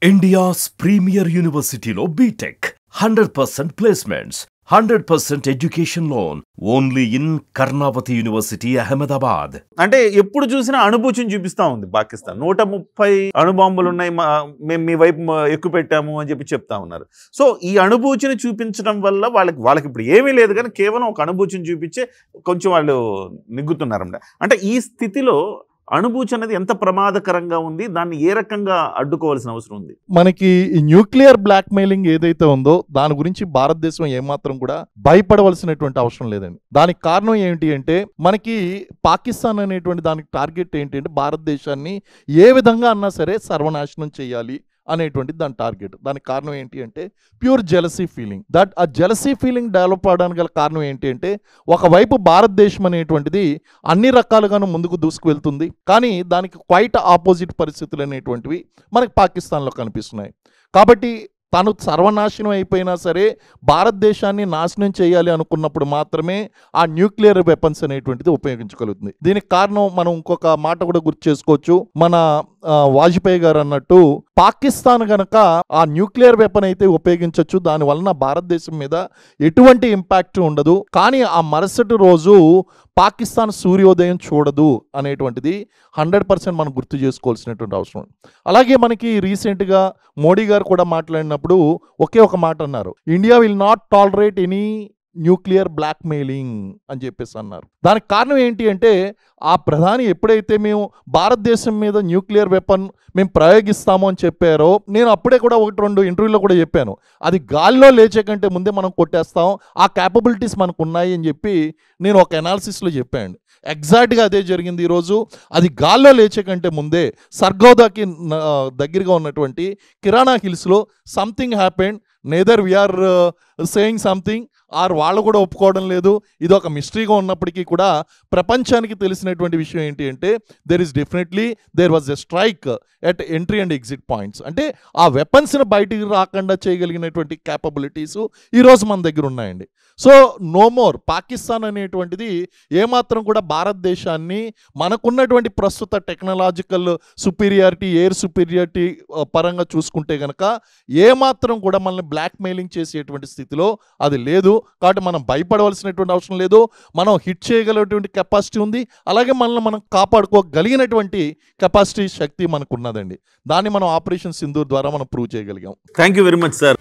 India's premier university lo BTech 100% placements, 100% education loan only in Karnavati University, Ahmedabad. అంటే ఎప్పుడు చూసినా అణుభూతిని చూపిస్తా ఉంది పాకిస్తాన్. 130 అణుబాంబులు ఉన్నాయి, మేము మీ వైపు ఎక్కువ పెట్టాము అని చెప్పి చెప్తా ఉన్నారు. సో ఈ అణుభూతిని చూపించడం వల్ల వాళ్ళకి ఇప్పుడు ఏమీ లేదు, కానీ కేవలం ఒక అణుభూతిని చూపించే కొంచెం వాళ్ళు నిగ్గుతున్నారన్నమాట. అంటే ఈ స్థితిలో అణుభూతి అనేది ఎంత ప్రమాదకరంగా ఉంది, దాన్ని ఏ రకంగా అడ్డుకోవాల్సిన అవసరం ఉంది? మనకి న్యూక్లియర్ బ్లాక్ మెయిలింగ్ ఏదైతే ఉందో దాని గురించి భారతదేశం ఏమాత్రం కూడా భయపడవలసినటువంటి అవసరం లేదండి. దానికి కారణం ఏంటి అంటే, మనకి పాకిస్తాన్ అనేటువంటి దానికి టార్గెట్ ఏంటి అంటే, భారతదేశాన్ని ఏ విధంగా అన్నా సరే సర్వనాశనం చేయాలి అనేటువంటిది దాని టార్గెట్. దానికి కారణం ఏంటి అంటే ప్యూర్ జెలసీ ఫీలింగ్. ఆ జెలసీ ఫీలింగ్ డెవలప్ అవడానికి గల కారణం ఏంటి అంటే, ఒకవైపు భారతదేశం అనేటువంటిది అన్ని రకాలుగాను ముందుకు దూసుకువెళ్తుంది, కానీ దానికి క్వైట్ ఆపోజిట్ పరిస్థితులు అనేటువంటివి మనకి పాకిస్తాన్లో కనిపిస్తున్నాయి. కాబట్టి తను సర్వనాశనం అయిపోయినా సరే భారతదేశాన్ని నాశనం చేయాలి అనుకున్నప్పుడు మాత్రమే ఆ న్యూక్లియర్ వెపన్స్ అనేటువంటిది ఉపయోగించగలుగుతుంది. దీనికి కారణం మనం ఇంకొక మాట కూడా గుర్తు చేసుకోవచ్చు. మన వాజ్పేయి గారు అన్నట్టు, పాకిస్తాన్ గనక ఆ న్యూక్లియర్ వెపన్ అయితే ఉపయోగించవచ్చు, దాని వలన భారతదేశం మీద ఎటువంటి ఇంపాక్ట్ ఉండదు, కానీ ఆ మరుసటి రోజు పాకిస్తాన్ సూర్యోదయం చూడదు అనేటువంటిది 100% మనం గుర్తు చేసుకోవాల్సినటువంటి అవసరం. అలాగే మనకి రీసెంట్గా మోడీ గారు కూడా మాట్లాడినప్పుడు ఒకే ఒక మాట అన్నారు, India will not tolerate any nuclear blackmailing అని చెప్పేసి అన్నారు. దానికి కారణం ఏంటి అంటే, ఆ ప్రధాని ఎప్పుడైతే మేము భారతదేశం మీద న్యూక్లియర్ వెపన్ మేము ప్రయోగిస్తాము అని చెప్పారో, నేను అప్పుడే కూడా 1-2 ఇంటర్వ్యూలో కూడా చెప్పాను, అది గాల్లో లేచే కంటే ముందే మనం కొట్టేస్తాం, ఆ క్యాపబిలిటీస్ మనకు ఉన్నాయి అని చెప్పి నేను ఒక అనాలిసిస్లో చెప్పాను. ఎగ్జాక్ట్గా అదే జరిగింది. ఈరోజు అది గాల్లో లేచే కంటే ముందే సర్గౌదాకి దగ్గరగా ఉన్నటువంటి కిరాణా హిల్స్లో something happened. Neither we are saying something or వాళ్ళు కూడా ఒప్పుకోవడం లేదు. ఇది ఒక మిస్టరీగా ఉన్నప్పటికీ కూడా ప్రపంచానికి తెలిసినటువంటి విషయం ఏంటి అంటే, there was a strike at entry and exit points. అంటే ఆ వెపన్స్ని బయటికి రాకుండా చేయగలిగినటువంటి క్యాపబిలిటీస్ ఈరోజు మన దగ్గర ఉన్నాయండి. సో నో మోర్ పాకిస్తాన్ అనేటువంటిది ఏమాత్రం కూడా భారతదేశాన్ని మనకున్నటువంటి ప్రస్తుత టెక్నాలజికల్ సుపీరియారిటీ, ఎయిర్ సుపీరియారిటీ పరంగా చూసుకుంటే కనుక ఏమాత్రం కూడా మనల్ని బ్లాక్ మెయిలింగ్ చేసేటువంటి స్థితిలో అది లేదు. కాబట్టి మనం భయపడవలసినటువంటి అవసరం లేదు. మనం హిట్ చేయగలిగినటువంటి కెపాసిటీ ఉంది, అలాగే మనల్ని మనం కాపాడుకోగలిగినటువంటి కెపాసిటీ, శక్తి మనకు ఉన్నదండి. దాన్ని మనం ఆపరేషన్ సింధూర్ ద్వారా మనం ప్రూవ్ చేయగలిగాం. Thank you very much sir.